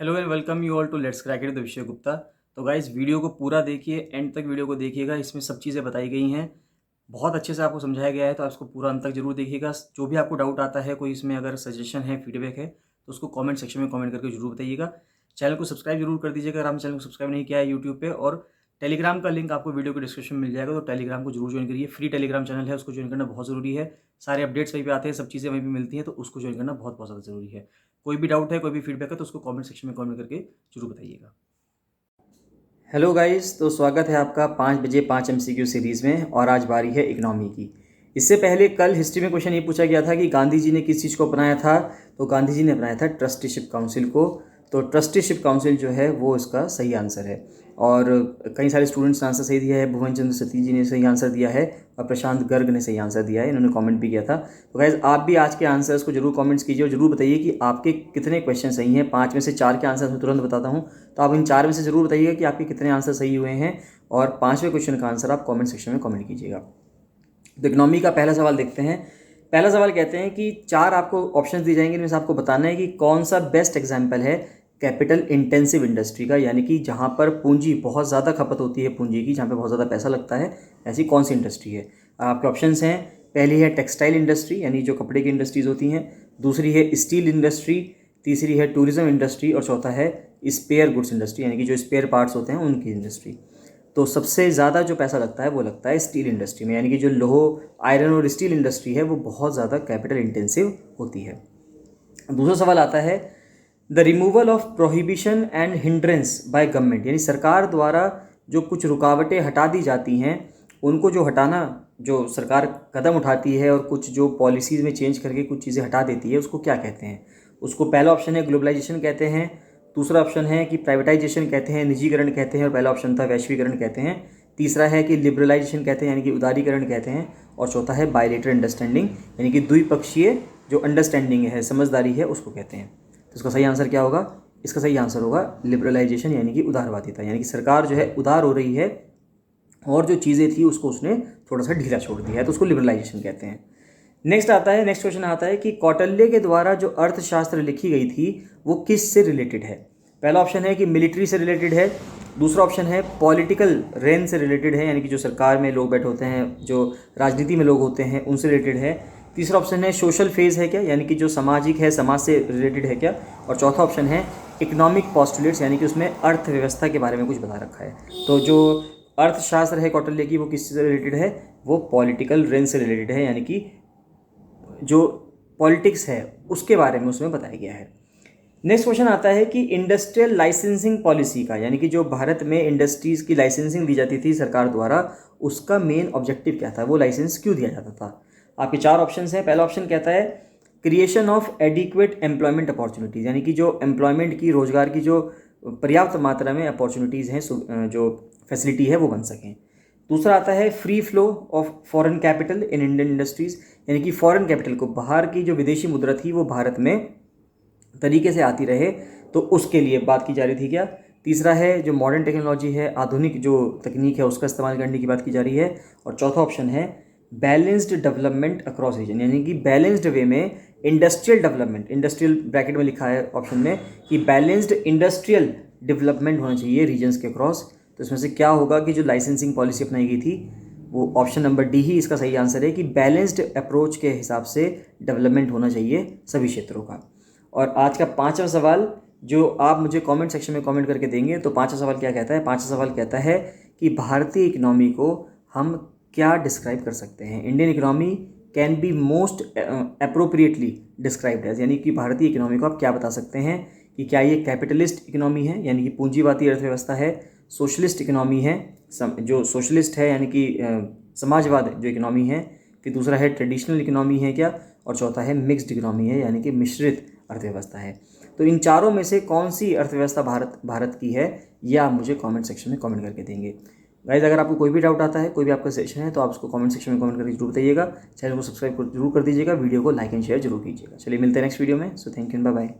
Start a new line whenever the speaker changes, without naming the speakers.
Hello and welcome you all to let's crack it the विषय गुप्ता। तो guys video को पूरा देखिए, एंड तक वीडियो को देखिएगा। इसमें सब चीज़ें बताई गई हैं, बहुत अच्छे से आपको समझाया गया है, तो आप इसको पूरा अंत तक जरूर देखिएगा। जो भी आपको डाउट आता है, कोई इसमें अगर सजेशन है, फीडबैक है, तो उसको कमेंट सेक्शन में कमेंट करके जरूर बताइएगा। चैनल को सब्सक्राइब जरूर कर दीजिएगा अगर आपने चैनल को सब्सक्राइब नहीं किया है यूट्यूब पे। और टेलीग्राम का लिंक आपको वीडियो के डिस्क्रिप्शन में मिल जाएगा, तो टेलीग्राम को जरूर ज्वाइन करिए। फ्री टेलीग्राम चैनल है, उसको ज्वाइन करना बहुत ज़रूरी है। सारे अपडेट्स वहीं पे आते हैं, सब चीज़ें वहीं पे मिलती हैं, तो उसको ज्वाइन करना बहुत बहुत ज़्यादा ज़रूरी है। कोई भी डाउट है, कोई भी फीडबैक है, तो उसको कमेंट सेक्शन में कमेंट करके जरूर बताइएगा। हेलो गाइस, तो स्वागत है आपका 5 बजे 5 MCQ सीरीज़ में। और आज बारी है इकोनॉमी की। इससे पहले कल हिस्ट्री में क्वेश्चन ये पूछा गया था कि गांधी जी ने किस चीज़ को अपनाया था। तो गांधी जी ने अपनाया था ट्रस्टीशिप काउंसिल को। तो ट्रस्टीशिप काउंसिल जो है वो इसका सही आंसर है। और कई सारे स्टूडेंट्स ने आंसर सही दिया है। भुवन चंद्र सती जी ने सही आंसर दिया है और प्रशांत गर्ग ने सही आंसर दिया है, इन्होंने कमेंट भी किया था। तो गाइज आप भी आज के आंसर्स को जरूर कमेंट्स कीजिए और जरूर बताइए कि आपके कितने क्वेश्चन सही हैं। 5 में से 4 के आंसर मैं तुरंत बताता हूँ, तो आप इन 4 में से जरूर बताइएगा कि आपके कितने आंसर सही हुए हैं। और 5वें क्वेश्चन का आंसर आप कमेंट सेक्शन में कमेंट कीजिएगा। तो इकोनॉमी का पहला सवाल देखते हैं। पहला सवाल कहते हैं कि 4 आपको ऑप्शन दिए जाएंगे, इनमें से आपको बताना है कि कौन सा बेस्ट एग्जाम्पल है कैपिटल इंटेंसिव इंडस्ट्री का, यानी कि जहाँ पर पूंजी बहुत ज़्यादा खपत होती है, पूंजी की, जहाँ पे बहुत ज़्यादा पैसा लगता है, ऐसी कौन सी इंडस्ट्री है। आपके ऑप्शंस हैं, पहली है टेक्सटाइल इंडस्ट्री, यानी जो कपड़े की इंडस्ट्रीज़ होती हैं। दूसरी है स्टील इंडस्ट्री। तीसरी है टूरिज्म इंडस्ट्री। और चौथा है स्पेयर गुड्स इंडस्ट्री, यानी कि जो स्पेयर पार्ट्स होते हैं उनकी इंडस्ट्री। तो सबसे ज़्यादा जो पैसा लगता है वो लगता है स्टील इंडस्ट्री में, यानी कि जो लोह, आयरन और स्टील इंडस्ट्री है वो बहुत ज़्यादा कैपिटल इंटेंसिव होती है। दूसरा सवाल आता है, the removal of prohibition and hindrance by government, यानी सरकार द्वारा जो कुछ रुकावटें हटा दी जाती हैं, उनको जो हटाना, जो सरकार कदम उठाती है और कुछ जो पॉलिसीज़ में चेंज करके कुछ चीज़ें हटा देती है, उसको क्या कहते हैं। उसको पहला ऑप्शन है ग्लोबलाइजेशन कहते हैं। दूसरा ऑप्शन है कि प्राइवेटाइजेशन कहते हैं, निजीकरण कहते हैं, और पहला ऑप्शन था वैश्वीकरण कहते हैं। तीसरा है कि लिबरलाइजेशन कहते हैं, यानी कि उदारीकरण कहते हैं। और चौथा है बायलेटरल अंडरस्टैंडिंग, यानी कि द्विपक्षीय जो अंडरस्टैंडिंग है, समझदारी है, उसको कहते हैं। तो इसका सही आंसर क्या होगा? इसका सही आंसर होगा लिबरलाइजेशन, यानी कि उदारवादिता, यानी कि सरकार जो है उदार हो रही है और जो चीज़ें थी उसको उसने थोड़ा सा ढीला छोड़ दिया है, तो उसको लिबरलाइजेशन कहते हैं। नेक्स्ट क्वेश्चन आता है कि कौटिल्य के द्वारा जो अर्थशास्त्र लिखी गई थी वो किस से रिलेटेड है। पहला ऑप्शन है कि मिलिट्री से रिलेटेड है। दूसरा ऑप्शन है पॉलिटिकल रेन से रिलेटेड है, यानी कि जो सरकार में लोग बैठे होते हैं, जो राजनीति में लोग होते हैं, उनसे रिलेटेड है। तीसरा ऑप्शन है सोशल फेज है क्या, यानी कि जो सामाजिक है, समाज से रिलेटेड है क्या। और चौथा ऑप्शन है इकोनॉमिक पॉस्टुलेट्स, यानी कि उसमें अर्थव्यवस्था के बारे में कुछ बता रखा है। तो जो अर्थशास्त्र है कौटिल्य की, वो किससे रिलेटेड है? वो पॉलिटिकल रेन से रिलेटेड है, यानी कि जो पॉलिटिक्स है उसके बारे में उसमें बताया गया है। नेक्स्ट क्वेश्चन आता है कि इंडस्ट्रियल लाइसेंसिंग पॉलिसी का, यानी कि जो भारत में इंडस्ट्रीज़ की लाइसेंसिंग दी जाती थी सरकार द्वारा, उसका मेन ऑब्जेक्टिव क्या था, वो लाइसेंस क्यों दिया जाता था। आपके 4 ऑप्शन हैं। पहला ऑप्शन कहता है creation of adequate employment opportunities, यानी कि जो एम्प्लॉयमेंट की, रोजगार की जो पर्याप्त मात्रा में अपॉर्चुनिटीज़ हैं, जो फैसिलिटी है वो बन सकें। दूसरा आता है free flow of foreign capital in Indian industries, यानी कि फॉरेन कैपिटल को, बाहर की जो विदेशी मुद्रा थी वो भारत में तरीके से आती रहे, तो उसके लिए बात की जा रही थी क्या। तीसरा है जो मॉडर्न टेक्नोलॉजी है, आधुनिक जो तकनीक है, उसका इस्तेमाल करने की बात की जा रही है। और चौथा ऑप्शन है बैलेंस्ड डेवलपमेंट अक्रॉस रीजन, यानी कि बैलेंस्ड वे में इंडस्ट्रियल डेवलपमेंट, इंडस्ट्रियल ब्रैकेट में लिखा है ऑप्शन में कि बैलेंस्ड इंडस्ट्रियल डेवलपमेंट होना चाहिए रीजन्स के क्रॉस। तो इसमें से क्या होगा कि जो लाइसेंसिंग पॉलिसी अपनाई गई थी, वो ऑप्शन नंबर डी ही इसका सही आंसर है कि बैलेंस्ड अप्रोच के हिसाब से डेवलपमेंट होना चाहिए सभी क्षेत्रों का। और आज का 5वां सवाल जो आप मुझे कमेंट सेक्शन में कमेंट करके देंगे, तो 5वां सवाल क्या कहता है? 5वां सवाल कहता है कि भारतीय इकोनॉमी को हम क्या डिस्क्राइब कर सकते हैं। Indian economy can be most appropriately described as, यानी कि भारतीय इकोनॉमी को आप क्या बता सकते हैं कि क्या ये कैपिटलिस्ट इकोनॉमी है, यानी कि पूंजीवादी अर्थव्यवस्था है, सोशलिस्ट इकोनॉमी है, जो सोशलिस्ट है यानी कि समाजवाद जो इकोनॉमी है, फिर दूसरा है ट्रेडिशनल इकोनॉमी है क्या, और चौथा है मिक्स्ड इकोनॉमी है, यानी कि मिश्रित अर्थव्यवस्था है। तो इन चारों में से कौन सी अर्थव्यवस्था भारत की है, ये आप मुझे कमेंट सेक्शन में कमेंट करके देंगे। गाइज अगर आपको कोई भी डाउट आता है, कोई भी आपका सजेशन है, तो आप उसको कमेंट सेक्शन में कमेंट करके जरूर बताइएगा। चैनल को सब्सक्राइब जरूर कर दीजिएगा, वीडियो को लाइक एंड शेयर जरूर कीजिएगा। चलिए मिलते हैं नेक्स्ट वीडियो में। So thank you, bye bye.